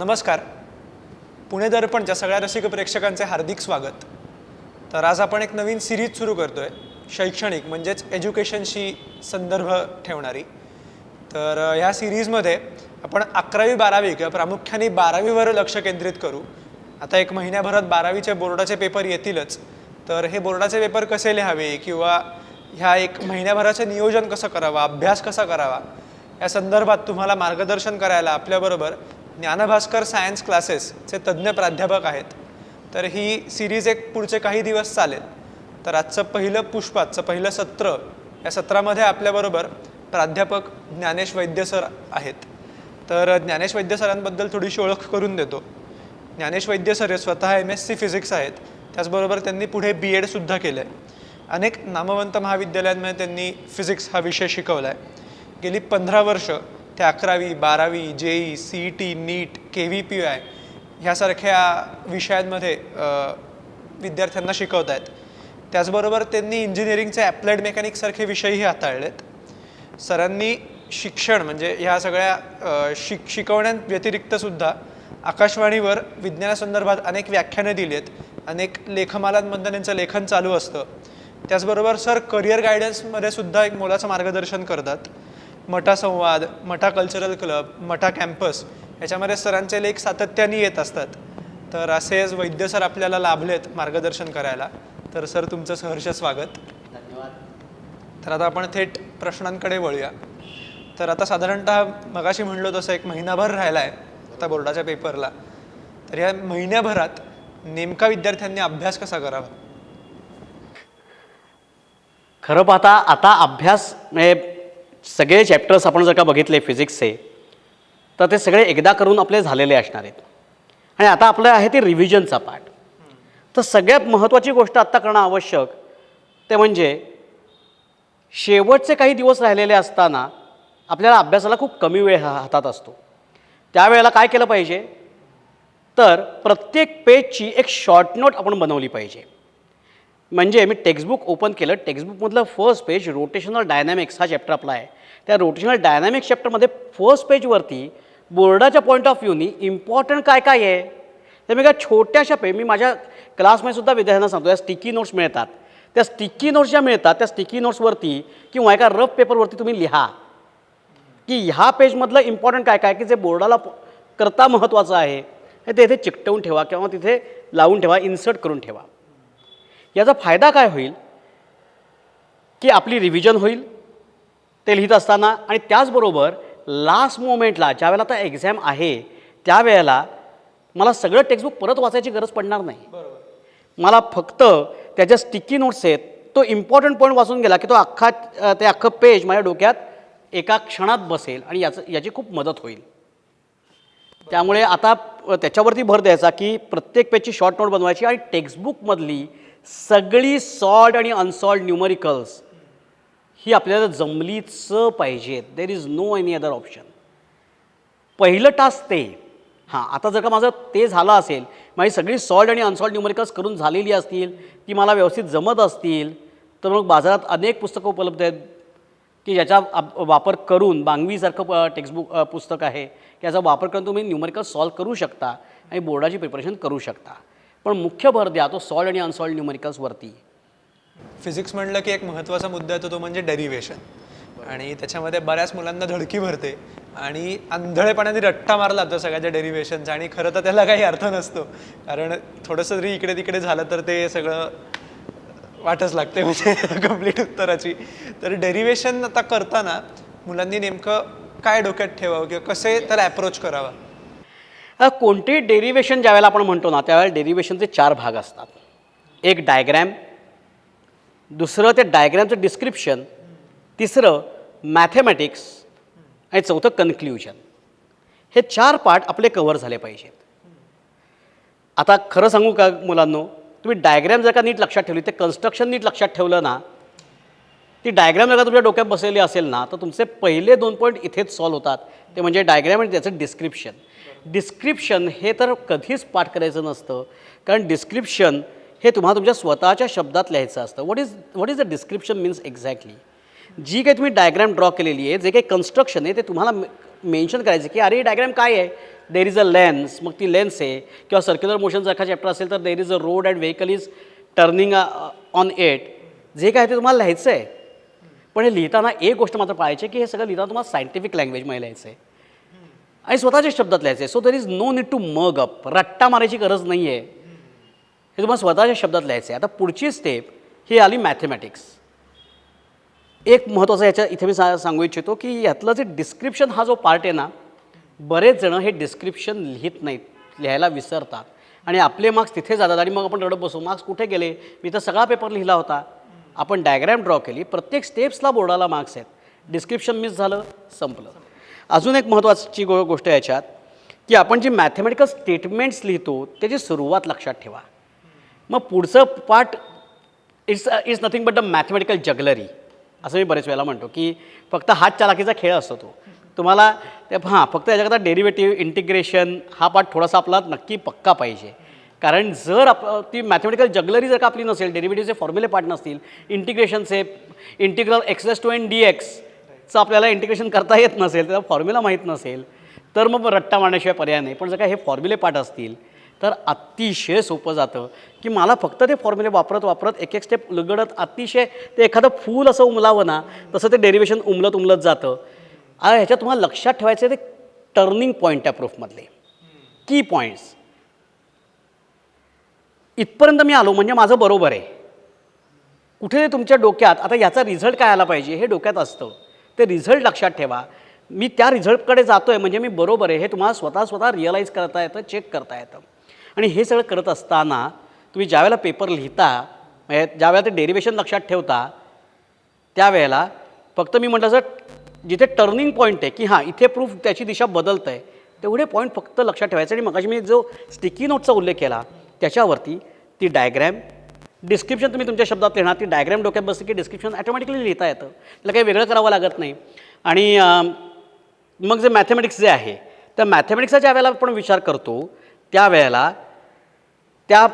नमस्कार. पुणे दर्पणच्या सगळ्या रसिक प्रेक्षकांचे हार्दिक स्वागत. तर आज आपण एक नवीन सिरीज सुरू करतोय, शैक्षणिक म्हणजेच एज्युकेशनशी संदर्भ ठेवणारी. तर ह्या सिरीजमध्ये आपण 11वी-12वी किंवा प्रामुख्याने 12वीवर लक्ष केंद्रित करू. आता एक महिन्याभरात 12वीचे बोर्डाचे पेपर येतीलच. तर हे बोर्डाचे पेपर कसे लिहावे किंवा ह्या एक महिन्याभराचं नियोजन कसं करावं, अभ्यास कसा करावा, या संदर्भात तुम्हाला मार्गदर्शन करायला आपल्याबरोबर ज्ञानभास्कर सायन्स क्लासेसचे तज्ज्ञ प्राध्यापक आहेत. तर ही सिरीज एक पुढचे काही दिवस चालेल. तर आजचं पहिलं पुष्पाचं पहिलं सत्र, या सत्रामध्ये आपल्याबरोबर प्राध्यापक ज्ञानेश वैद्य सर आहेत. तर ज्ञानेश वैद्य सरांबद्दल थोडीशी ओळख करून देतो. ज्ञानेश वैद्य सर हे स्वतः MSc फिजिक्स आहेत. त्याचबरोबर त्यांनी पुढे BEdसुद्धा केलं आहे. अनेक नामवंत महाविद्यालयांमध्ये त्यांनी फिजिक्स हा विषय शिकवला आहे. गेली 15 वर्ष ते 11वी, 12वी, JEE, CET, NEET, KVPY ह्यासारख्या विषयांमध्ये विद्यार्थ्यांना शिकवत आहेत. त्याचबरोबर त्यांनी इंजिनिअरिंगचे ॲप्लाइड मेकॅनिक्ससारखे विषयही हाताळलेत. सरांनी शिक्षण म्हणजे ह्या सगळ्या शिकवण्याव्यतिरिक्तसुद्धा आकाशवाणीवर विज्ञानासंदर्भात अनेक व्याख्याने दिली आहेत. अनेक लेखमालांमधून त्यांचं लेखन चालू असतं. त्याचबरोबर सर करिअर गायडन्समध्ये सुद्धा एक मोलाचं मार्गदर्शन करतात. मटा संवाद, मटा कल्चरल क्लब, मटा कॅम्पस याच्यामध्ये सरांचे लेख सातत्याने येत असतात. तर असेच वैद्य सर आपल्याला लाभलेत मार्गदर्शन करायला. तर सर तुमचं सहर्ष स्वागत. धन्यवाद. तर आता आपण थेट प्रश्नांकडे वळूया. तर आता साधारणतः मगाशी म्हणलो तसं एक महिनाभर राहिला आहे आता बोर्डाच्या पेपरला. तर या महिन्याभरात नेमका विद्यार्थ्यांनी अभ्यास कसा करावा? खरं पाहता आता अभ्यास म्हणजे सगळे चॅप्टर्स आपण जर का बघितले फिजिक्सचे तर ते सगळे एकदा करून आपले झालेले असणार आहेत. आणि आता आपलं आहे ते रिव्हिजनचा पार्ट. तर सगळ्यात महत्त्वाची गोष्ट आत्ता करणं आवश्यक ते म्हणजे शेवटचे काही दिवस राहिलेले असताना आपल्याला अभ्यासाला खूप कमी वेळ हातात असतो. त्यावेळेला काय केलं पाहिजे तर प्रत्येक पेजची एक शॉर्ट नोट आपण बनवली पाहिजे. म्हणजे मी टेक्स्टबुक ओपन केलं, टेक्स्टबुकमधलं फर्स्ट पेज रोटेशनल डायनॅमिक्स हा चॅप्टर आपला आहे. त्या रोटेशनल डायनॅमिक्स चॅप्टरमध्ये फर्स्ट पेजवरती बोर्डाच्या पॉईंट ऑफ व्ह्यूनी इम्पॉर्टंट काय काय आहे ते मी एका छोट्याशा मी माझ्या क्लासमध्ये सुद्धा विद्यार्थ्यांना सांगतो. या स्टिकी नोट्स मिळतात. त्या स्टिकी नोट्स ज्या मिळतात त्या स्टिकी नोट्सवरती किंवा एका रफ पेपरवरती तुम्ही लिहा की ह्या पेजमधलं इम्पॉर्टंट काय काय की जे बोर्डाला करता महत्त्वाचं आहे हे ते इथे चिकटवून ठेवा किंवा तिथे लावून ठेवा, इन्सर्ट करून ठेवा. याचा फायदा काय होईल की आपली रिव्हिजन होईल ते लिहित असताना. आणि त्याचबरोबर लास्ट मोमेंटला ज्यावेळेला आता एक्झाम आहे त्यावेळेला मला सगळं टेक्स्टबुक परत वाचायची गरज पडणार नाही. मला फक्त त्याच्या स्टिकी नोट्स आहेत तो इम्पॉर्टंट पॉईंट वाचून गेला की तो अख्खं पेज माझ्या डोक्यात एका क्षणात बसेल आणि याची खूप मदत होईल. त्यामुळे आता त्याच्यावरती भर द्यायचा की प्रत्येक पेजची शॉर्ट नोट बनवायची आणि टेक्स्टबुकमधली सगळी सॉल्ड आणि अनसॉल्ड न्यूमरिकल्स ही आपल्याला जमलीच पाहिजेत. There is no any other option. पहिलं टास्क ते. आता जर का माझं ते झालं असेल, माझी सगळी सॉल्ड आणि अनसॉल्ड न्यूमरिकल्स करून झालेली असतील, ती मला व्यवस्थित जमत असतील, तर मग बाजारात अनेक पुस्तकं उपलब्ध आहेत की ज्याचा वापर करून बांगवीसारखं टेक्स्टबुक पुस्तक आहे याचा वापर करून तुम्ही न्यूमरिकल्स सॉल्व करू शकता आणि बोर्डाची प्रिपरेशन करू शकता. पण मुख्य भर द्या तो सॉल्ड आणि अनसॉल्ड न्यूमरिकल्सवरती. फिजिक्स म्हणलं की एक महत्त्वाचा मुद्दा येतो तो म्हणजे डेरिव्हेशन. आणि त्याच्यामध्ये बऱ्याच मुलांना धडकी भरते आणि आंधळेपणाने रट्टा मारला जातो सगळ्याच्या डेरिव्हेशनचा. आणि खरं तर त्याला काही अर्थ नसतो, कारण थोडंसं जरी इकडे तिकडे झालं तर ते सगळं वाटच लागते म्हणजे कंप्लीट उत्तराची. तर डेरिव्हेशन आता करताना मुलांनी नेमकं काय डोक्यात ठेवावं किंवा कसे त्याला ॲप्रोच करावा? कोणतेही डेरिव्हेशन ज्यावेळेला आपण म्हणतो ना त्यावेळेला डेरिव्हेशनचे 4 भाग असतात. एक डायग्रॅम, दुसरं ते डायग्रॅमचं डिस्क्रिप्शन, तिसरं मॅथमॅटिक्स आणि चौथं कन्क्ल्युजन. हे 4 पार्ट आपले कव्हर झाले पाहिजेत. आता खरं सांगू का मुलांनो, तुम्ही डायग्रॅम जर का नीट लक्षात ठेवली, ते कन्स्ट्रक्शन नीट लक्षात ठेवलं ना, ती डायग्रॅम जर का तुमच्या डोक्यात बसलेली असेल ना तर तुमचे पहिले 2 पॉईंट इथेच सॉल्व होतात. ते म्हणजे डायग्रॅम आणि त्याचं डिस्क्रिप्शन. डिस्क्रिप्शन हे तर कधीच पाठ करायचं नसतं, कारण डिस्क्रिप्शन हे तुम्हाला तुमच्या स्वतःच्या शब्दात लिहायचं असतं. What is the description means exactly. जी काही तुम्ही डायग्रॅम ड्रॉ केलेली आहे, जे काही कन्स्ट्रक्शन आहे ते तुम्हाला मेन्शन करायचं की अरे डायग्रॅम काय आहे देर इज अ लेन्स, मग ती लेन्स आहे, किंवा सर्क्युलर मोशनचा एखादा चॅप्टर असेल तर there is a road and vehicle is turning on it. जे काय ते तुम्हाला लिहायचं आहे, पण हे लिहिताना एक गोष्ट मात्र पाळायची की हे सगळं लिहिताना तुम्हाला सायंटिफिक लँग्वेजमध्ये लिहायचं आहे आणि स्वतःच्या शब्दात लिहायचं आहे. So there is no need to mug up, रट्टा मारायची गरज नाही आहे, हे तुम्हाला स्वतःच्या शब्दात लिहायचं आहे. आता पुढची स्टेप ही आली मॅथमॅटिक्स. एक महत्त्वाचं याच्या इथे मी सांगू इच्छितो की यातलं जे डिस्क्रिप्शन हा जो पार्ट आहे ना, बरेच जणं हे डिस्क्रिप्शन लिहित नाहीत, लिहायला विसरतात आणि आपले मार्क्स तिथे जातात आणि मग आपण रडत बसू, मार्क्स कुठे गेले, मी तर सगळा पेपर लिहिला होता. आपण डायग्रॅम ड्रॉ केली, प्रत्येक स्टेप्सला बोर्डाला मार्क्स आहेत, डिस्क्रिप्शन मिस झालं, संपलं. अजून एक महत्त्वाची गोष्ट याच्यात की आपण जी मॅथमॅटिकल स्टेटमेंट्स लिहितो त्याची सुरुवात लक्षात ठेवा. मग पुढचं part it's nothing but the mathematical jugglery, असं मी बरेच वेळेला म्हणतो की फक्त हात चालाकीचा खेळ असतो तो. तुम्हाला ते फक्त याच्याकरता डेरिव्हेटिव्ह इंटिग्रेशन हा पार्ट थोडासा आपला नक्की पक्का पाहिजे. कारण जर ती मॅथमॅटिकल जगलरी जर का आपली नसेल, डेरिव्हेटिव्हचे फॉर्म्युले पार्ट नसतील, इंटिग्रेशनचे इंटिग्रल x/2n dxचं आपल्याला इंटिग्रेशन करता येत नसेल, त्याचा फॉर्म्युला माहीत नसेल, तर मग रट्टा मारण्याशिवाय पर्याय नाही. पण जर का हे फॉर्म्युले पार्ट असतील तर अतिशय सोपं जातं की मला फक्त ते फॉर्म्युले वापरत एक स्टेप उलगडत अतिशय ते एखादं फूल असं उमलावं ना, तसं ते डेरिव्हेशन उमलत जातं. ह्याच्यात तुम्हाला लक्षात ठेवायचं आहे ते टर्निंग पॉईंट त्या प्रूफमधले की पॉईंट्स. इथपर्यंत मी आलो म्हणजे माझं बरोबर आहे. कुठे तुमच्या डोक्यात आता याचा रिझल्ट काय आला पाहिजे हे डोक्यात असतं, ते रिझल्ट लक्षात ठेवा. मी त्या रिझल्टकडे जातो आहे म्हणजे मी बरोबर आहे हे तुम्हाला स्वतः रिअलाईज करता येतं, चेक करता येतं. आणि हे सगळं करत असताना तुम्ही ज्यावेळेला पेपर लिहिता, म्हणजे ज्यावेळेला ते डेरिव्हेशन लक्षात ठेवता, त्यावेळेला फक्त मी म्हटलं जर जिथे टर्निंग पॉईंट आहे की हां इथे प्रूफ त्याची दिशा बदलतं आहे, तेवढे पॉईंट फक्त लक्षात ठेवायचे. आणि मगाशी मी जो स्टिकी नोटचा उल्लेख केला त्याच्यावरती ती डायग्रॅम डिस्क्रिप्शन तुम्ही तुमच्या शब्दात लिहिणार, ती डायग्रॅम डोक्यात बसली की डिस्क्रिप्शन ॲटोमॅटिकली लिहिता येतं, त्याला काही वेगळं करावं लागत नाही. आणि मग जे मॅथमॅटिक्स जे आहे त्या मॅथमॅटिक्सचा ज्या वेळेला आपण विचार करतो त्यावेळेला त्या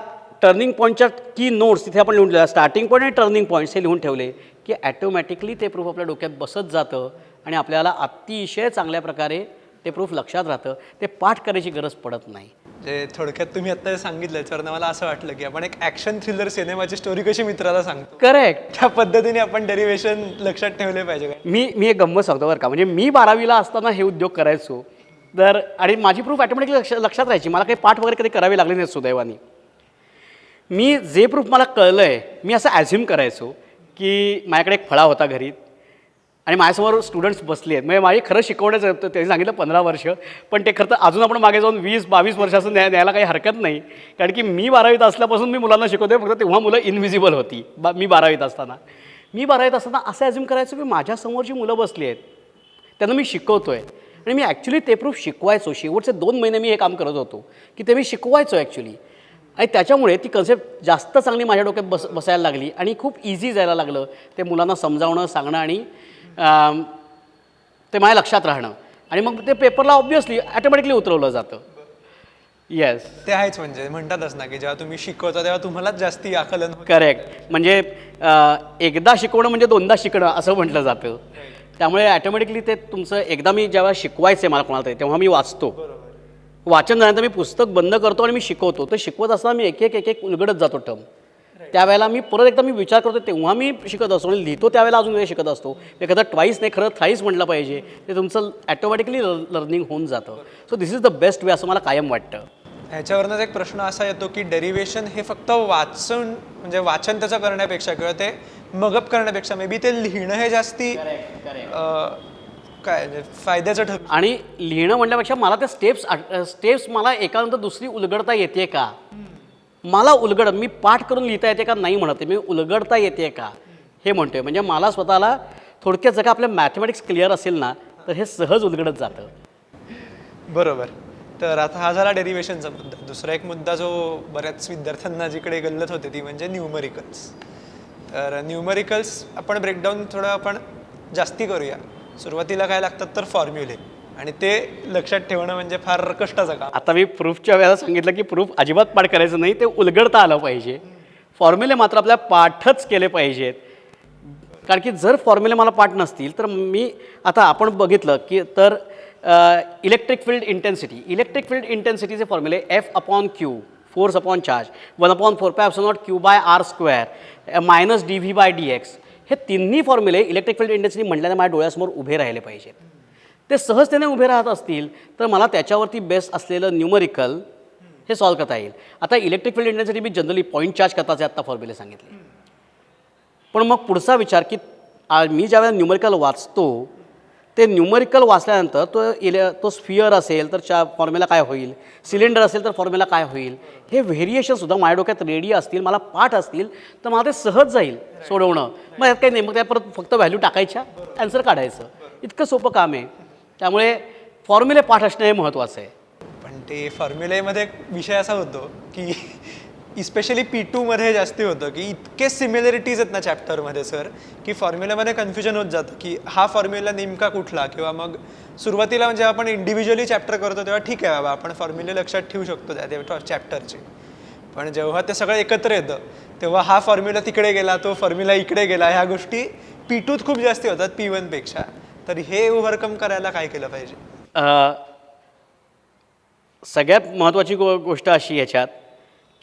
टर्निंग पॉईंटच्या की नोट्स तिथे आपण लिहून ठेवल्या, स्टार्टिंग पॉईंट आणि टर्निंग पॉईंट्स हे लिहून ठेवले की ॲटोमॅटिकली ते प्रूफ आपल्या डोक्यात बसत जातं आणि आपल्याला अतिशय चांगल्या प्रकारे ते प्रूफ लक्षात राहतं. ते पाठ करायची गरज पडत नाही. जे थोडक्यात तुम्ही आता सांगितलं याच्यावरनं मला असं वाटलं की आपण एक ॲक्शन थ्रिलर सिनेमाची स्टोरी कशी मित्राला सांगतो, करेक्ट, त्या पद्धतीने आपण डेरिव्हेशन लक्षात ठेवले पाहिजे. काय मी एक गंमत सांगतो बरं का. म्हणजे मी 12वीला असताना हे उद्योग करायचो तर, आणि माझी प्रूफ ॲटोमॅटिकली लक्षात राहायची, मला काही पाठ वगैरे कधी करावी लागली नाही सुदैवानी. मी जे प्रूफ मला कळलं आहे मी असं ॲझ्युम करायचो की माझ्याकडे एक फळा होता घरी आणि माझ्यासमोर स्टुडंट्स बसले आहेत, म्हणजे माझी खरं शिकवण्याचं होतं. त्यांनी सांगितलं 15 वर्ष, पण ते खरं तर अजून आपण मागे जाऊन 20-22 वर्षाचं न्यायला काही हरकत नाही. कारण की मी 12वीत असल्यापासून मी मुलांना शिकवतोय, फक्त तेव्हा मुलं इनव्हिजिबल होती. मी 12वीत असताना असं ॲझ्युम करायचो की माझ्यासमोर जी मुलं बसली आहेत त्यांना मी शिकवतो आहे. आणि मी ॲक्च्युली ते प्रूफ शिकवायचो. शेवटचे 2 महिने मी हे काम करत होतो की ते मी शिकवायचो ॲक्च्युली. आणि त्याच्यामुळे ती कन्सेप्ट जास्त चांगली माझ्या डोक्यात बसायला लागली आणि खूप इझी जायला लागलं ते मुलांना समजावणं, सांगणं आणि ते माझ्या लक्षात राहणं. आणि मग ते पेपरला ऑब्व्हियसली ॲटोमॅटिकली उतरवलं जातं. येस, ते आहेच. म्हणजे म्हणतातच ना की जेव्हा तुम्ही शिकवता तेव्हा तुम्हालाच जास्ती आकलन होतं. करेक्ट. म्हणजे एकदा शिकवणं म्हणजे दोनदा शिकणं असं म्हटलं जातं. त्यामुळे ॲटोमॅटिकली ते तुमचं एकदा मी जेव्हा शिकवायचं आहे मला कोणाला तरी तेव्हा मी वाचतो. वाचन झाल्यानंतर मी पुस्तक बंद करतो आणि मी शिकवतो. तर शिकवत असताना मी एक एक उलगडत जातो टर्म. त्यावेळेला मी परत एकदा मी विचार करतो तेव्हा मी शिकत असतो आणि लिहितो त्यावेळेला अजून वेळ शिकत असतो. एखादा ट्वाईस नाही, खरं थ्राईस म्हटलं पाहिजे. ते तुमचं ॲटोमॅटिकली लर्निंग होऊन जातं. So this is the best way असं मला कायम वाटतं. ह्याच्यावरनंच एक प्रश्न असा येतो की डेरिव्हेशन हे फक्त वाचन त्याचं करण्यापेक्षा किंवा ते मगअप करण्यापेक्षा मे बी ते लिहिणं हे जास्ती काय फायद्याचं ठरतं. आणि लिहिणं म्हटल्यापेक्षा मला त्या स्टेप्स मला एकानंतर दुसरी उलगडता येते का, मला मी पाठ करून लिहिता येते का नाही म्हणते, मी उलगडता येते का हे म्हणतोय. म्हणजे मला स्वतःला थोडक्यात जर का आपलं मॅथमॅटिक्स क्लिअर असेल ना तर हे सहज उलगडत जातं. बरोबर. तर आता हा झाला डेरिव्हेशनचा मुद्दा. दुसरा एक मुद्दा जो बऱ्याच विद्यार्थ्यांना जिकडे गल्लत होते ती म्हणजे न्यूमरिकल्स. तर न्यूमरिकल्स आपण ब्रेकडाऊन थोडं आपण जास्ती करूया. सुरुवातीला काय लागतात तर फॉर्म्युले, आणि ते लक्षात ठेवणं म्हणजे फार कष्टाचं काम. आता मी प्रूफच्या वेळेला सांगितलं की प्रूफ अजिबात पाठ करायचं नाही, ते उलगडता आलं पाहिजे. फॉर्म्युले मात्र आपल्याला पाठच केले पाहिजेत. कारण की जर फॉर्म्युले मला पाठ नसतील तर मी आता आपण बघितलं की तर इलेक्ट्रिक फील्ड इंटेन्सिटीचे फॉर्म्युले F/Q force upon charge 1/4πε0 minus dV/dx हे तिन्ही फॉर्म्युले इलेक्ट्रिक फील्ड इंटेन्सिटी म्हटल्याने माझ्या डोळ्यासमोर उभे राहिले पाहिजेत. ते सहजतेने उभे राहत असतील तर मला त्याच्यावरती बेस असलेलं न्यूमरिकल हे सॉल्व करता येईल. आता इलेक्ट्रिक फील्ड इंटेन्सिटी मी जनरली पॉईंट चार्ज करताचे आत्ता फॉर्म्युले सांगितले. पण मग पुढचा विचार की मी ज्यावेळेला न्यूमरिकल वाचतो ते न्यूमरिकल वाचल्यानंतर तो स्फिअर असेल तर फॉर्म्युला काय होईल, सिलेंडर असेल तर फॉर्म्युला काय होईल, हे व्हेरिएशनसुद्धा माझ्या डोक्यात रेडी असतील, मला पाठ असतील तर मला ते सहज जाईल सोडवणं. मग यात काही नाही, मग त्या परत फक्त व्हॅल्यू टाकायच्या, ॲन्सर काढायचं, इतकं सोपं काम आहे. त्यामुळे फॉर्म्युले पाठ असणं हे महत्त्वाचं आहे. पण ते फॉर्म्युलेमध्ये एक विषय असा होतो की इस्पेशली P2मध्ये जास्ती होतं की इतके सिमिलॅरिटीज आहेत ना चॅप्टरमध्ये सर की फॉर्म्युल्यामध्ये कन्फ्युजन होत जातं की हा फॉर्म्युला नेमका कुठला. किंवा मग सुरुवातीला म्हणजे आपण इंडिव्हिज्युअली चॅप्टर करतो तेव्हा ठीक आहे बाबा आपण फॉर्म्युले लक्षात ठेवू शकतो त्या चॅप्टरचे. पण जेव्हा ते सगळं एकत्र येतं तेव्हा हा फॉर्म्युला तिकडे गेला, तो फॉर्म्युला इकडे गेला, ह्या गोष्टी P2त खूप जास्ती होतात P1पेक्षा. तर हे ओव्हरकम करायला काय केलं पाहिजे? सगळ्यात महत्त्वाची गोष्ट अशी याच्यात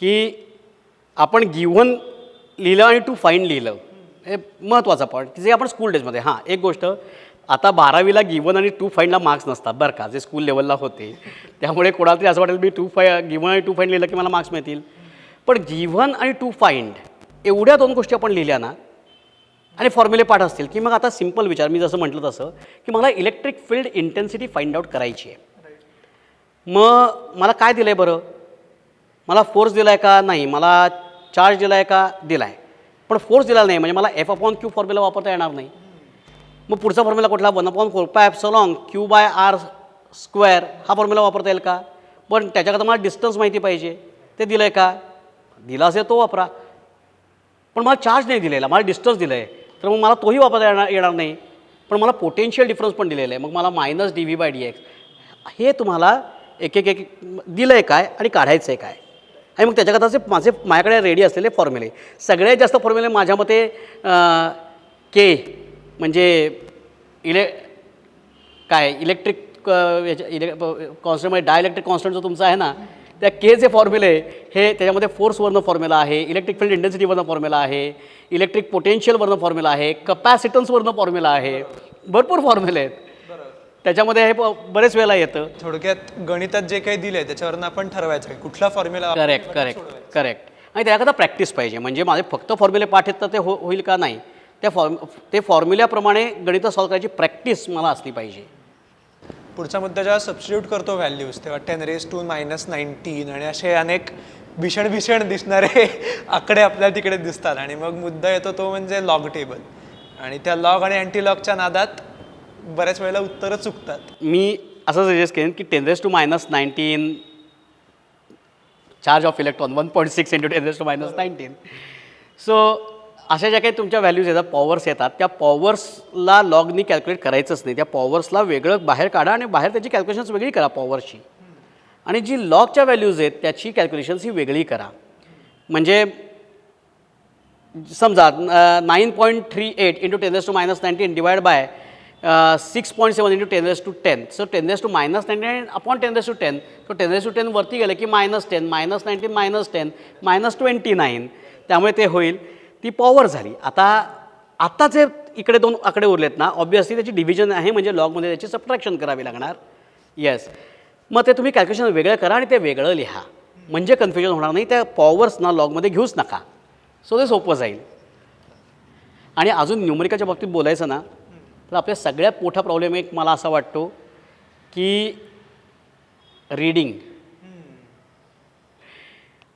की आपण गिव्हन लिहिलं आणि टू फाईंड लिहिलं हे महत्त्वाचा पॉईंट की जे आपण स्कूल डेजमध्ये एक गोष्ट आता 12वीला गिव्हन आणि टू फाईंडला मार्क्स नसतात बरं का, जे स्कूल लेवलला होते. त्यामुळे कोणाला तरी असं वाटेल मी गिव्हन आणि टू फाईंड लिहिलं की मला मार्क्स मिळतील. पण गिव्हन आणि टू फाईंड एवढ्या दोन गोष्टी आपण लिहिल्या ना आणि फॉर्म्युले पाठ असतील की मग आता सिम्पल विचार, मी जसं म्हटलं तसं की मला electric field intensity find out करायची आहे. मग मला काय दिलं आहे बरं, मला फोर्स दिला आहे का नाही, मला चार्ज दिला आहे का दिला आहे, पण फोर्स दिला नाही म्हणजे मला F/Q फॉर्म्युला वापरता येणार नाही. मग पुढचा फॉर्म्युला कुठला 1/4πε/Q/r² हा फॉर्म्युला वापरता येईल का. पण त्याच्याकरता मला डिस्टन्स माहिती पाहिजे, ते दिलं आहे का, दिला असेल तो वापरा. पण मला चार्ज नाही दिलेला, मला डिस्टन्स दिलं आहे तर मग मला तोही वापरता येणार नाही. पण मला पोटेन्शियल डिफरन्स पण दिलेलं आहे, मग मला मायनस dV/dx हे तुम्हाला एक दिलं आहे काय आणि काढायचं आहे काय. आणि मग त्याच्याकरताचे माझ्याकडे रेडी असलेले फॉर्म्युले, सगळ्यात जास्त फॉर्म्युले माझ्या मते के म्हणजे इलेक्ट्रिक कॉन्स्टंटमध्ये डायइलेक्ट्रिक कॉन्स्टंट जो तुमचा आहे ना त्या केचे फॉर्म्युले हे त्याच्यामध्ये फोर्सवरनं फॉर्म्युला आहे, इलेक्ट्रिक फील्ड इंटेन्सिटीवरनं फॉर्म्युला आहे, इलेक्ट्रिक पोटेन्शियलवरनं फॉर्म्युला आहे, कपॅसिटन्सवरनं फॉर्म्युला आहे, भरपूर फॉर्म्युले आहेत त्याच्यामध्ये. हे बरेच वेळेला येतं. थोडक्यात गणितात जे काही दिलंय त्याच्यावरनं आपण ठरवायचं कुठला फॉर्म्युला. करेक्ट. आणि त्याकरता प्रॅक्टिस पाहिजे. म्हणजे माझे फक्त फॉर्म्युले पाठ आहेत तर ते होईल का नाही, ते फॉर्म्युल्याप्रमाणे गणितं सॉल्व करायची प्रॅक्टिस मला असली पाहिजे. पुढचा मुद्दा जेव्हा सबस्टिट्यूट करतो व्हॅल्यूज तेव्हा 10⁻⁻⁹ आणि असे अनेक भीषण दिसणारे आकडे आपल्याला तिकडे दिसतात. आणि मग मुद्दा येतो तो म्हणजे लॉग टेबल. आणि त्या लॉग आणि अँटी लॉगच्या नादात बऱ्याच वेळेला उत्तरं चुकतात. मी असं सजेस्ट करेन की 10⁻⁹ चार्ज ऑफ इलेक्ट्रॉन 1.6 × 10⁻⁹. सो अशा ज्या काही तुमच्या व्हॅल्यूज येतात, पॉवर्स येतात, त्या पॉवर्सला लॉगनी कॅल्क्युलेट करायचंच नाही. त्या पॉवर्सला वेगळं बाहेर काढा आणि बाहेर त्याची कॅल्क्युलेशन्स वेगळी करा पॉवरची. आणि जी लॉगच्या व्हॅल्यूज आहेत त्याची कॅल्क्युलेशन्स ही वेगळी करा. म्हणजे समजा 9.38 × 10⁻⁻⁹ डिवाइड बाय 6.7 × 10⁻⁻10. So 10⁻⁻⁹ upon 10⁻⁻10. तो 10⁻⁻10 वरती गेलं की -10 -19 -10 -29. त्यामुळे ते होईल, ती पॉवर झाली. आता जे इकडे दोन आकडे उरलेत ना ऑब्व्हियसली त्याची डिव्हिजन आहे म्हणजे लॉगमध्ये त्याची सबट्रॅक्शन करावी लागणार. येस, मग ते तुम्ही कॅल्क्युलेशन वेगळं करा आणि ते वेगळं लिहा म्हणजे कन्फ्युजन होणार नाही. त्या पॉवर्सना लॉगमध्ये घेऊच नका. सो ते सोपं जाईल. आणि अजून न्यूमरिकलच्या बाबतीत बोलायचं ना तर आपल्या सगळ्यात मोठा प्रॉब्लेम एक मला असा वाटतो की रीडिंग.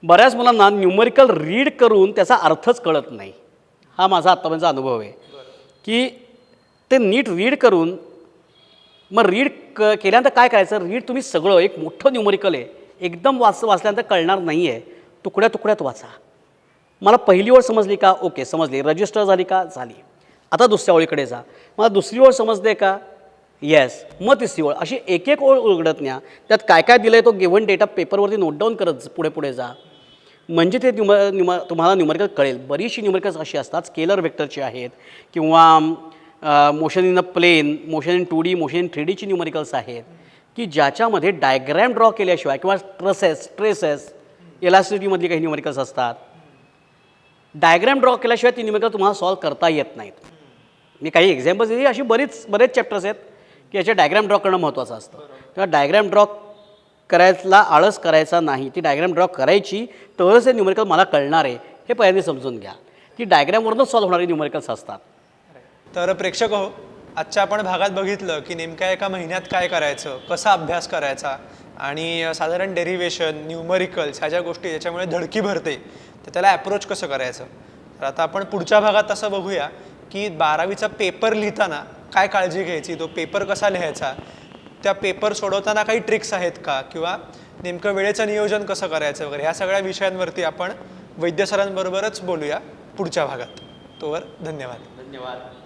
बऱ्याच मुलांना न्यूमरिकल रीड करून त्याचा अर्थच कळत नाही. हा माझा आत्तापर्यंतचा अनुभव आहे की ते नीट रीड करून मग रीड केल्यानंतर काय करायचं, रीड तुम्ही सगळं एक मोठं न्यूमरिकल आहे एकदम वाचल्यानंतर कळणार नाही आहे, तुकड्या तुकड्यात वाचा. मला पहिली ओळ समजली का, ओके समजली, रजिस्टर झाली का, झाली. आता दुसऱ्या ओळीकडे जा, मला दुसरी ओळ समजते का, येस, मग तिसरी ओळ. अशी एक ओळ उघडत न्या, त्यात काय काय दिलं आहे तो गिव्हन डेटा पेपरवरती नोट डाऊन करत पुढे जा म्हणजे ते तुम्हाला न्यूमरिकल कळेल. बरीचशी न्यूमरिकल्स अशी असतात स्केलर वेक्टरची आहेत किंवा motion in a plane, motion in 2D, motion in 3Dची न्यूमरिकल्स आहेत की ज्याच्यामध्ये डायग्रॅम ड्रॉ केल्याशिवाय किंवा ट्रेसेस इलास्टिसिटीमधली काही न्यूमरिकल्स असतात, डायग्रॅम ड्रॉ केल्याशिवाय ती न्यूमरिकल तुम्हाला सॉल्व करता येत नाहीत. मी काही एक्झाम्पल्स दिली, अशी बरेच चॅप्टर्स आहेत की याचे डायग्रॅम ड्रॉ करणं महत्त्वाचं असतं. तेव्हा डायग्रॅम ड्रॉ करायला आळस करायचा नाही, ती डायग्रॅम ड्रॉ करायची, तरच हे न्यूमरिकल मला कळणार आहे हे पहिल्यांदा समजून घ्या की डायग्रॅमवरूनच सॉल्व होणारी न्यूमरिकल्स असतात. तर प्रेक्षक हो, आजच्या आपण भागात बघितलं की नेमक्या एका महिन्यात काय करायचं, कसा अभ्यास करायचा आणि साधारण डेरिव्हेशन, न्यूमरिकल्स ह्या ज्या गोष्टी ज्याच्यामुळे धडकी भरते तर त्याला ॲप्रोच कसं करायचं. तर आता आपण पुढच्या भागात असं बघूया की 12वीचा पेपर लिहिताना काय काळजी घ्यायची, तो पेपर कसा लिहायचा, त्या पेपर सोडवताना काही ट्रिक्स आहेत का, किंवा नेमकं वेळेचं नियोजन कसं करायचं वगैरे, ह्या सगळ्या विषयांवरती आपण वैद्य सरांबरोबरच बोलूया पुढच्या भागात. तोवर धन्यवाद. धन्यवाद.